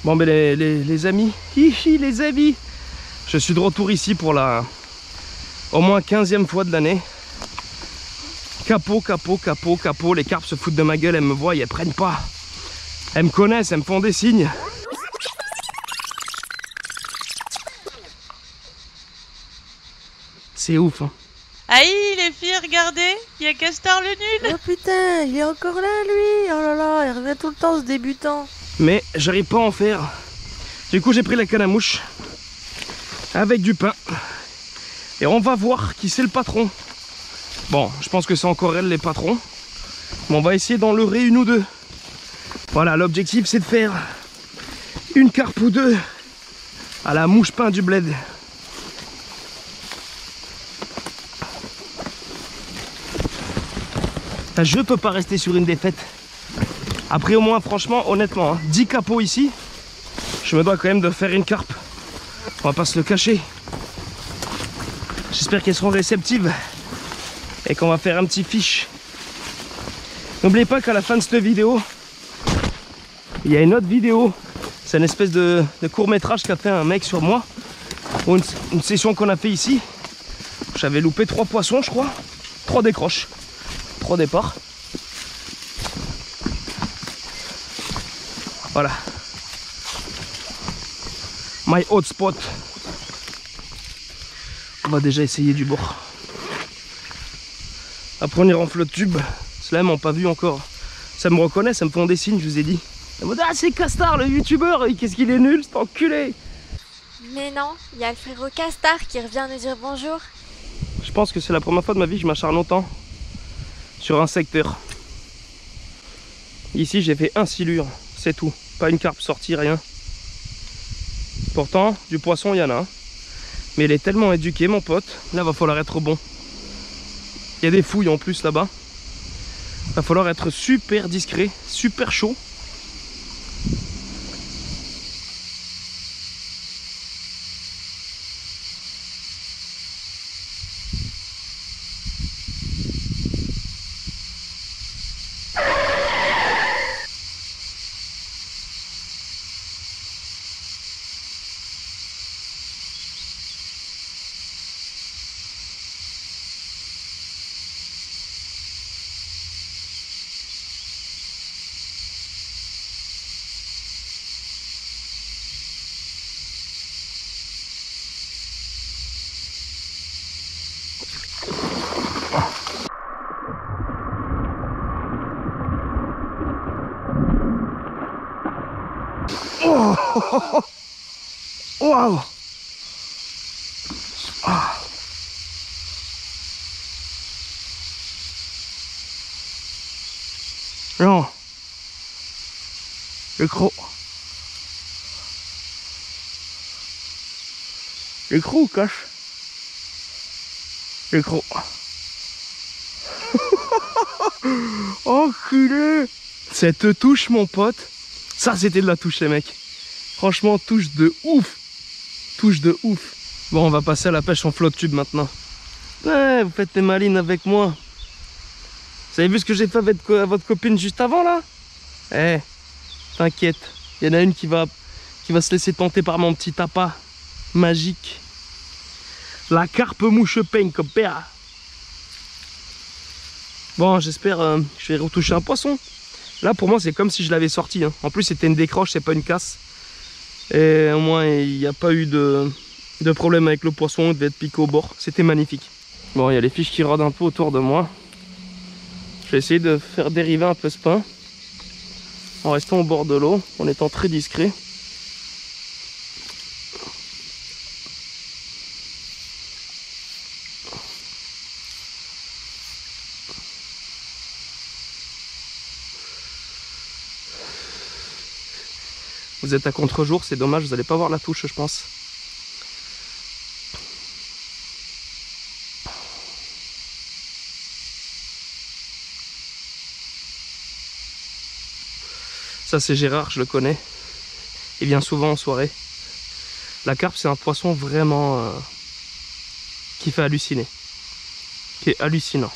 Bon ben les amis, hihi les amis, je suis de retour ici pour la au moins 15e fois de l'année. Capot, capot, capot, capot, les carpes se foutent de ma gueule, elles me voient, elles prennent pas. Elles me connaissent, elles me font des signes. C'est ouf hein. Aïe les filles, regardez, il y a Castor le nul. Oh putain, il est encore là lui. Oh là là, il revient tout le temps ce débutant. Mais j'arrive pas à en faire. Du coup j'ai pris la canne à mouche avec du pain. Et on va voir qui c'est le patron. Bon, je pense que c'est encore elle les patrons. Mais on va essayer d'en leurrer une ou deux. Voilà, l'objectif c'est de faire une carpe ou deux à la mouche pain du bled. Je peux pas rester sur une défaite. Après au moins, franchement, honnêtement, hein, 10 capots ici, je me dois quand même de faire une carpe. On va pas se le cacher. J'espère qu'elles seront réceptives et qu'on va faire un petit fiche. N'oubliez pas qu'à la fin de cette vidéo, il y a une autre vidéo. C'est une espèce de court-métrage qu'a fait un mec sur moi. Ou une session qu'on a fait ici. J'avais loupé 3 poissons, je crois. 3 décroches. 3 départs. Voilà. My hotspot. On va déjà essayer du bord. Après on ira en flotte tube. Ceux-là m'ont pas vu encore. Ça me reconnaît, ça me font des signes, je vous ai dit. Ah c'est Castor le youtubeur, qu'est-ce qu'il est nul cet enculé. Mais non, il y a le frérot Castor qui revient nous dire bonjour. Je pense que c'est la première fois de ma vie que je m'acharne autant sur un secteur. Ici j'ai fait un silure, c'est tout. Pas une carpe sortie, rien. Pourtant, du poisson il y en a un. Mais il est tellement éduqué mon pote, là va falloir être bon. Il y a des fouilles en plus là-bas. Va falloir être super discret, super chaud. Oh, wow. Ah. Non. Le croc. Le croc ou cache? Le croc. Enculé. Cette touche mon pote. Ça c'était de la touche les mecs. Franchement touche de ouf. Touche de ouf. Bon on va passer à la pêche en flotte tube maintenant. Ouais vous faites tes malines avec moi. Vous avez vu ce que j'ai fait à votre copine juste avant là? Eh t'inquiète. Il y en a une qui va se laisser tenter par mon petit appât magique. La carpe mouche peigne comme père. Bon j'espère que je vais retoucher un poisson. Là pour moi c'est comme si je l'avais sorti hein. En plus c'était une décroche, c'est pas une casse. Et au moins il n'y a pas eu de problème avec le poisson, il devait être piqué au bord. C'était magnifique. Bon il y a les fiches qui rôdent un peu autour de moi. Je vais essayer de faire dériver un peu ce pain. En restant au bord de l'eau, en étant très discret. Vous êtes à contre-jour, c'est dommage, vous n'allez pas voir la touche, je pense. Ça c'est Gérard, je le connais. Il vient souvent en soirée. La carpe c'est un poisson vraiment qui fait halluciner. Qui est hallucinant.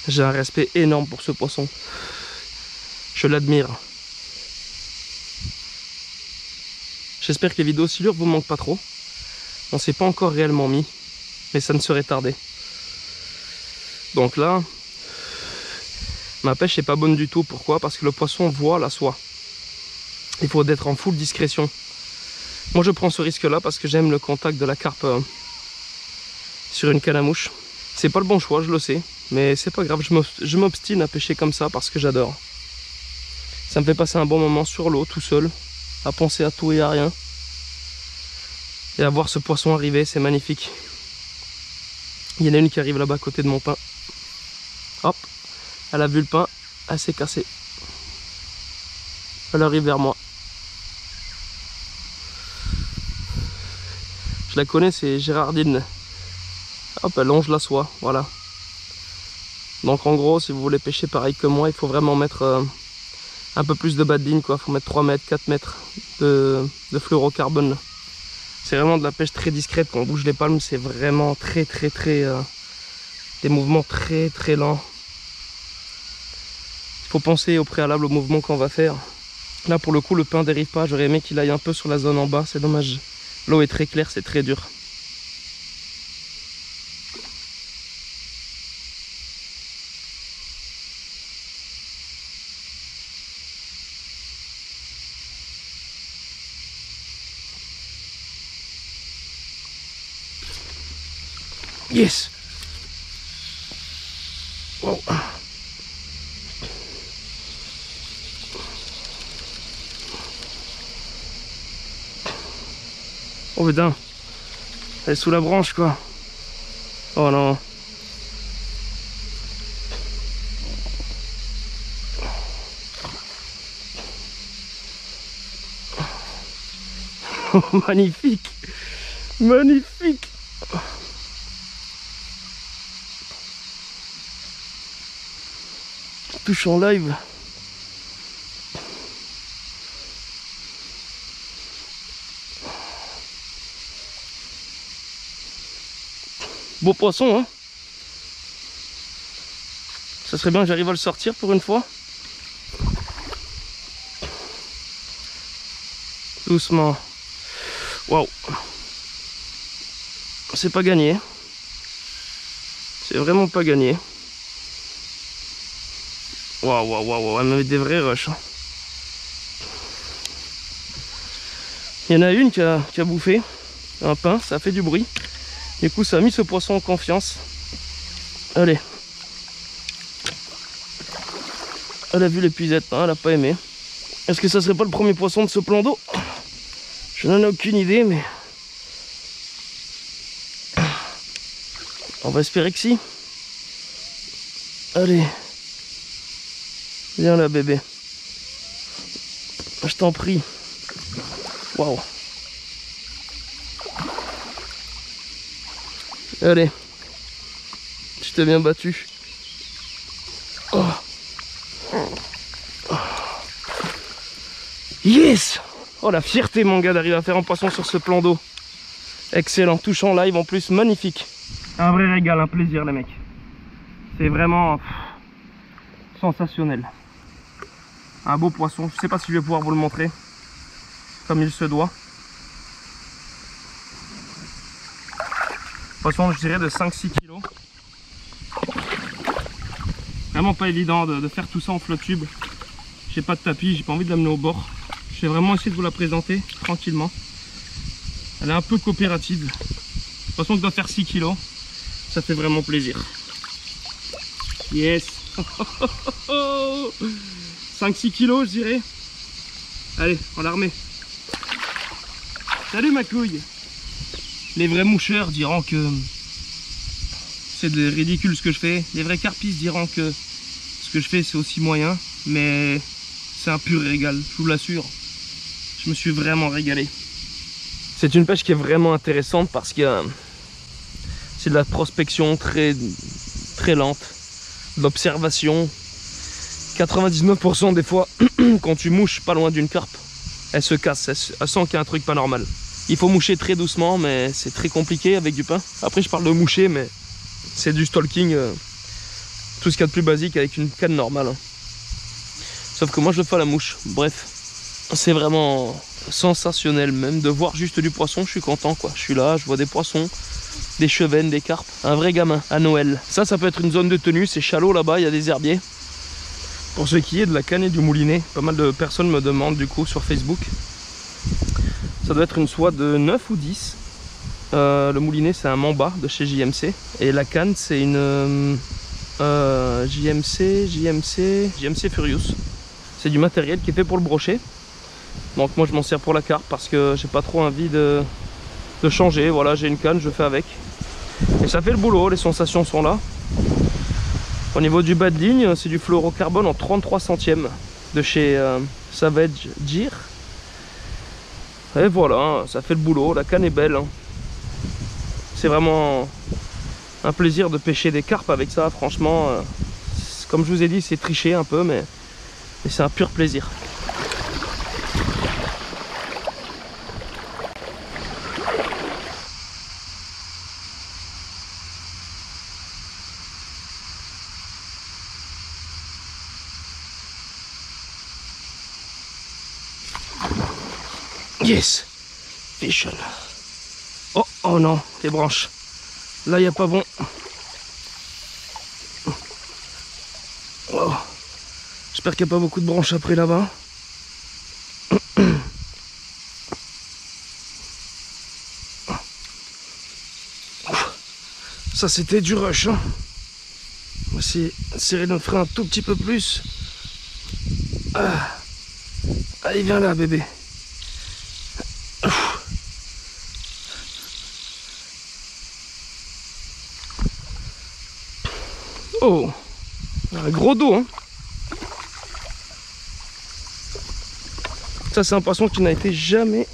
J'ai un respect énorme pour ce poisson. Je l'admire. J'espère que les vidéos silures vous manquent pas trop. On s'est pas encore réellement mis, mais ça ne serait tardé. Donc là, ma pêche n'est pas bonne du tout. Pourquoi? Parce que le poisson voit la soie. Il faut être en full discrétion. Moi je prends ce risque là parce que j'aime le contact de la carpe sur une canne à mouche. C'est pas le bon choix, je le sais, mais c'est pas grave, je m'obstine à pêcher comme ça parce que j'adore. Ça me fait passer un bon moment sur l'eau tout seul, à penser à tout et à rien. Et à voir ce poisson arriver, c'est magnifique. Il y en a une qui arrive là-bas à côté de mon pain. Hop, elle a vu le pain, elle s'est cassée. Elle arrive vers moi. Je la connais, c'est Gérardine. Hop, elle longe la soie, voilà. Donc en gros, si vous voulez pêcher pareil que moi, il faut vraiment mettre un peu plus de bas de ligne, quoi. Il faut mettre 3 mètres, 4 mètres de fluorocarbone. C'est vraiment de la pêche très discrète. Quand on bouge les palmes, c'est vraiment très des mouvements très lents. Il faut penser au préalable au mouvement qu'on va faire. Là pour le coup le pain dérive pas, j'aurais aimé qu'il aille un peu sur la zone en bas, c'est dommage. L'eau est très claire, c'est très dur. Yes! Wow. Oh putain, elle est sous la branche quoi. Oh non. Oh magnifique, magnifique. Touche en live. Beau poisson, hein. Ça serait bien que j'arrive à le sortir pour une fois. Doucement. Waouh. C'est pas gagné. C'est vraiment pas gagné. Waouh, waouh, waouh, elle me met des vrais rushs. Il y en a une qui a bouffé un pain, ça a fait du bruit. Du coup, ça a mis ce poisson en confiance. Allez. Elle a vu l'épuisette, hein, elle a pas aimé. Est-ce que ça serait pas le premier poisson de ce plan d'eau? Je n'en ai aucune idée, mais... on va espérer que si. Allez. Viens là, bébé. Je t'en prie. Waouh. Allez. Tu t'es bien battu. Oh. Yes! Oh la fierté mon gars d'arriver à faire un poisson sur ce plan d'eau. Excellent, touche en live en plus, magnifique. Un vrai régal, un plaisir les mecs. C'est vraiment sensationnel. Un beau poisson, je sais pas si je vais pouvoir vous le montrer comme il se doit. Poisson je dirais de 5-6 kg. Vraiment pas évident de faire tout ça en flotte tube. J'ai pas de tapis, j'ai pas envie de l'amener au bord. Je vais vraiment essayer de vous la présenter tranquillement. Elle est un peu coopérative. Poisson qui doit faire 6 kg. Ça fait vraiment plaisir. Yes. 5-6 kg je dirais. Allez, on la remet. Salut ma couille. Les vrais moucheurs diront que c'est ridicule ce que je fais. Les vrais carpistes diront que ce que je fais c'est aussi moyen. Mais c'est un pur régal, je vous l'assure. Je me suis vraiment régalé. C'est une pêche qui est vraiment intéressante parce que c'est de la prospection très lente, de l'observation. 99% des fois, quand tu mouches pas loin d'une carpe, elle se casse, elle sent qu'il y a un truc pas normal. Il faut moucher très doucement, mais c'est très compliqué avec du pain. Après, je parle de moucher, mais c'est du stalking, tout ce qu'il y a de plus basique avec une canne normale. Sauf que moi, je le fais à la mouche. Bref, C'est vraiment sensationnel, même de voir juste du poisson, je suis content quoi. Je suis là, je vois des poissons, des chevennes, des carpes, un vrai gamin à Noël. Ça peut être une zone de tenue, c'est Chalot là-bas, il y a des herbiers. Pour ce qui est de la canne et du moulinet, pas mal de personnes me demandent du coup sur Facebook. Ça doit être une soie de 9 ou 10. Le moulinet c'est un Mamba de chez JMC. Et la canne c'est une JMC Furious. C'est du matériel qui est fait pour le brochet. Donc moi je m'en sers pour la carpe parce que j'ai pas trop envie de changer. Voilà, j'ai une canne, je fais avec. Et ça fait le boulot, les sensations sont là. Au niveau du bas de ligne, c'est du fluorocarbone en 33 centièmes de chez Savage Gear. Et voilà, ça fait le boulot, la canne est belle. Hein. C'est vraiment un plaisir de pêcher des carpes avec ça, franchement. Comme je vous ai dit, c'est triché un peu, mais c'est un pur plaisir. Yes, fish on. Oh, oh non, les branches. Là, il n'y a pas bon. Oh. J'espère qu'il n'y a pas beaucoup de branches après là-bas. Ça, c'était du rush. Hein. On va essayer de serrer notre frein un tout petit peu plus. Ah. Allez, viens là, bébé. Oh, un gros dos, hein. Ça c'est un poisson qui n'a été jamais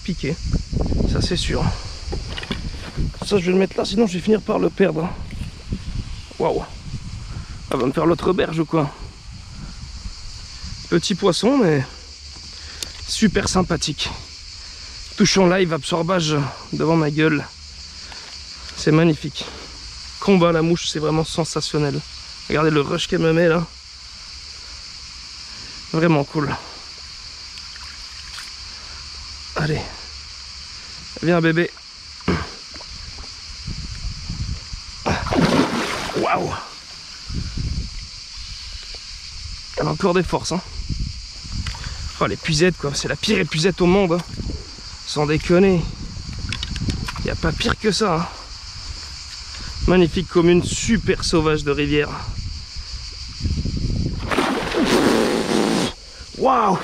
piqué. Ça c'est sûr. Ça je vais le mettre là, sinon je vais finir par le perdre. Waouh. Elle va me faire l'autre berge ou quoi. Petit poisson mais super sympathique. Touche en live, absorbage devant ma gueule. C'est magnifique. Combat à la mouche, c'est vraiment sensationnel. Regardez le rush qu'elle me met là. Vraiment cool. Allez. Viens bébé. Waouh. Elle a encore des forces. Hein. Oh l'épuisette quoi, c'est la pire épuisette au monde. Hein. Sans déconner. Il n'y a pas pire que ça. Hein. Magnifique commune, super sauvage de rivière. Waouh.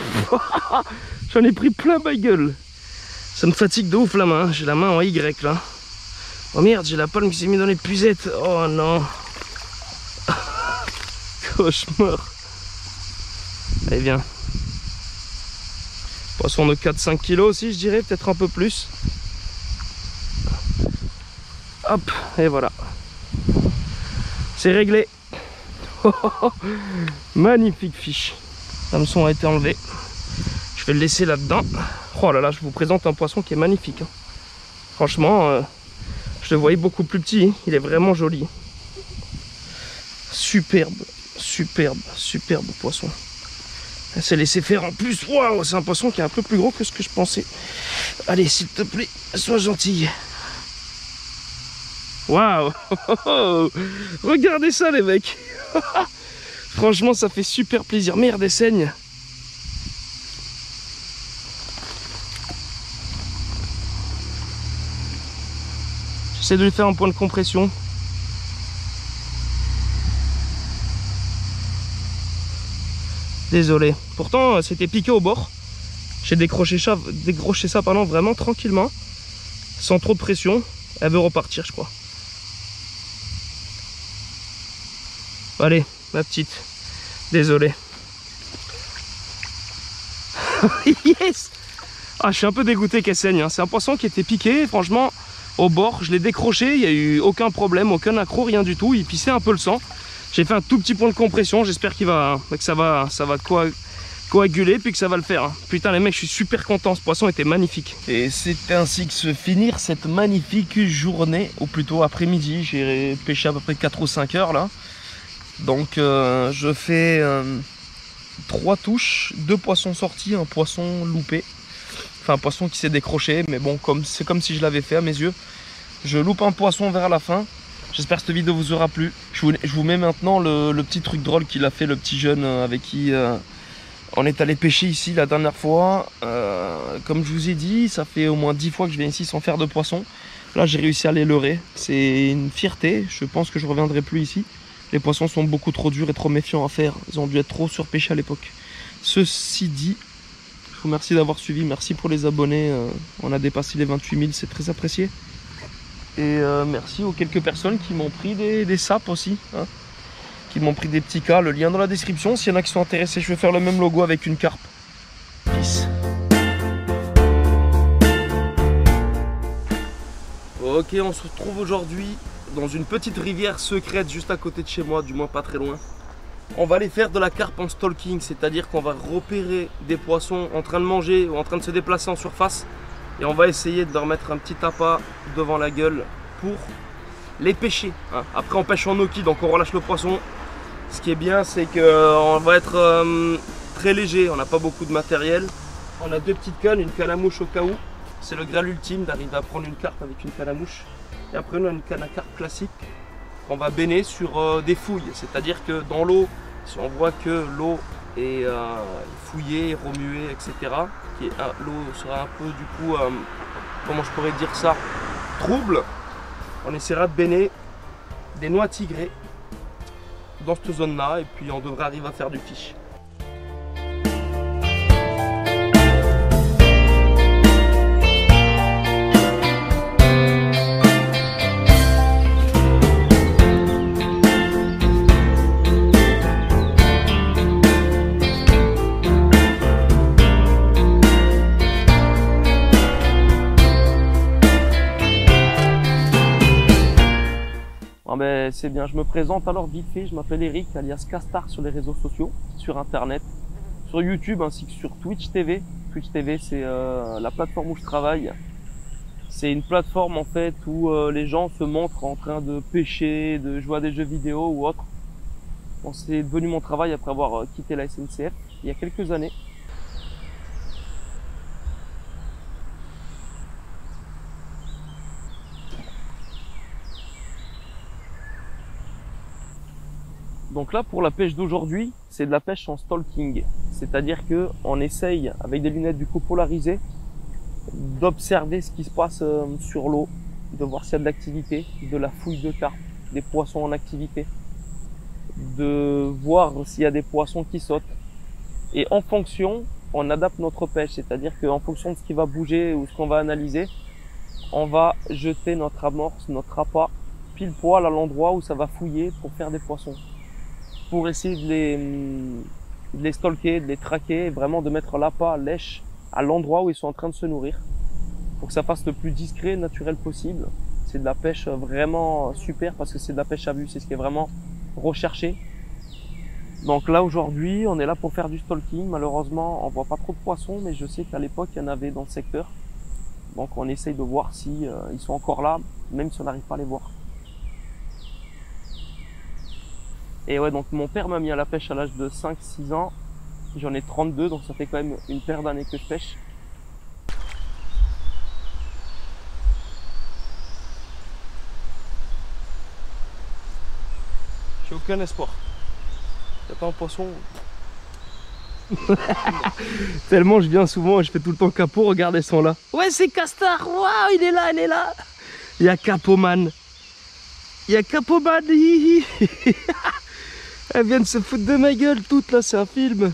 J'en ai pris plein ma gueule. Ça me fatigue de ouf la main, j'ai la main en Y là. Oh merde, j'ai la palme qui s'est mise dans l'épuisette. Oh non. Cauchemar. Allez viens. Poisson de 4-5 kg aussi je dirais, peut-être un peu plus. Hop, et voilà. C'est réglé. Magnifique fiche. L'hameçon a été enlevé. Je vais le laisser là-dedans. Oh là là, je vous présente un poisson qui est magnifique. Hein. Franchement, je le voyais beaucoup plus petit. Il est vraiment joli. Superbe, superbe, superbe poisson. Elle s'est laissé faire en plus. Waouh, c'est un poisson qui est un peu plus gros que ce que je pensais. Allez, s'il te plaît, sois gentille. Waouh. Regardez ça les mecs. Franchement ça fait super plaisir. Merde, elle saigne. J'essaie de lui faire un point de compression. Désolé. Pourtant c'était piqué au bord. J'ai décroché ça pardon, vraiment tranquillement. Sans trop de pression. Elle veut repartir je crois. Allez, ma petite. Désolé. Yes. Ah, je suis un peu dégoûté qu'elle saigne. Hein. C'est un poisson qui était piqué, franchement, au bord. Je l'ai décroché, il n'y a eu aucun problème, aucun accroc, rien du tout. Il pissait un peu le sang. J'ai fait un tout petit point de compression. J'espère que ça va coaguler, puis que ça va le faire. Hein. Putain, les mecs, je suis super content. Ce poisson était magnifique. Et c'est ainsi que se finir cette magnifique journée, ou plutôt après-midi. J'ai pêché à peu près 4 ou 5 heures là. Donc je fais 3 touches, 2 poissons sortis, un poisson loupé. Enfin un poisson qui s'est décroché, mais bon, c'est comme si je l'avais fait à mes yeux. Je loupe un poisson vers la fin. J'espère que cette vidéo vous aura plu. Je vous mets maintenant le petit truc drôle qu'il a fait, le petit jeune avec qui on est allé pêcher ici la dernière fois. Comme je vous ai dit, ça fait au moins 10 fois que je viens ici sans faire de poisson. Là j'ai réussi à les leurrer, c'est une fierté. Je pense que je ne reviendrai plus ici. Les poissons sont beaucoup trop durs et trop méfiants à faire. Ils ont dû être trop surpêchés à l'époque. Ceci dit, je vous remercie d'avoir suivi. Merci pour les abonnés. On a dépassé les 28 000, c'est très apprécié. Et merci aux quelques personnes qui m'ont pris des sapes aussi. Hein, qui m'ont pris des petits cas. Le lien dans la description. S'il y en a qui sont intéressés, je vais faire le même logo avec une carpe. Peace. Ok, on se retrouve aujourd'hui dans une petite rivière secrète juste à côté de chez moi, du moins pas très loin. On va aller faire de la carpe en stalking, c'est-à-dire qu'on va repérer des poissons en train de manger ou en train de se déplacer en surface. Et on va essayer de leur mettre un petit appât devant la gueule pour les pêcher. Hein. Après on pêche en gnocchi, donc on relâche le poisson. Ce qui est bien, c'est qu'on va être très léger, on n'a pas beaucoup de matériel. On a 2 petites cannes, une canne à mouche au cas où. C'est le graal ultime d'arriver à prendre une carpe avec une canne à mouche. Et après on a une canne à carpe classique qu'on va béner sur des fouilles. C'est-à-dire que dans l'eau, si on voit que l'eau est fouillée, remuée, etc. L'eau sera un peu du coup, comment je pourrais dire ça, trouble. On essaiera de béner des noix tigrées dans cette zone là et puis on devrait arriver à faire du fish. C'est bien, je me présente alors vite fait, je m'appelle Eric alias Castar sur les réseaux sociaux, sur internet, sur YouTube ainsi que sur Twitch TV. Twitch TV c'est la plateforme où je travaille. C'est une plateforme en fait où les gens se montrent en train de pêcher, de jouer à des jeux vidéo ou autre. Bon, c'est devenu mon travail après avoir quitté la SNCF il y a quelques années. Donc là pour la pêche d'aujourd'hui, c'est de la pêche en stalking. C'est-à-dire que on essaye avec des lunettes du coup polarisées d'observer ce qui se passe sur l'eau, de voir s'il y a de l'activité, de la fouille de carpe, des poissons en activité, de voir s'il y a des poissons qui sautent. Et en fonction, on adapte notre pêche, c'est-à-dire qu'en fonction de ce qui va bouger ou ce qu'on va analyser, on va jeter notre amorce, notre appât pile poil à l'endroit où ça va fouiller pour faire des poissons. Pour essayer de les stalker, de les traquer, et vraiment de mettre l'appât lèche à l'endroit où ils sont en train de se nourrir, pour que ça fasse le plus discret et naturel possible. C'est de la pêche vraiment super parce que c'est de la pêche à vue, c'est ce qui est vraiment recherché. Donc là aujourd'hui, on est là pour faire du stalking. Malheureusement, on voit pas trop de poissons, mais je sais qu'à l'époque, il y en avait dans le secteur. Donc on essaye de voir si ils sont encore là, même si on n'arrive pas à les voir. Et ouais, donc mon père m'a mis à la pêche à l'âge de 5-6 ans. J'en ai 32, donc ça fait quand même une paire d'années que je pêche. J'ai aucun espoir. Y'a pas un poisson. Tellement je viens souvent et je fais tout le temps capot, regardez, ils sont là. Ouais, c'est Castar, waouh, il est là, il est là. Il y a Capoman. Il y a Capoman. Elles viennent se foutre de ma gueule toutes là, c'est un film.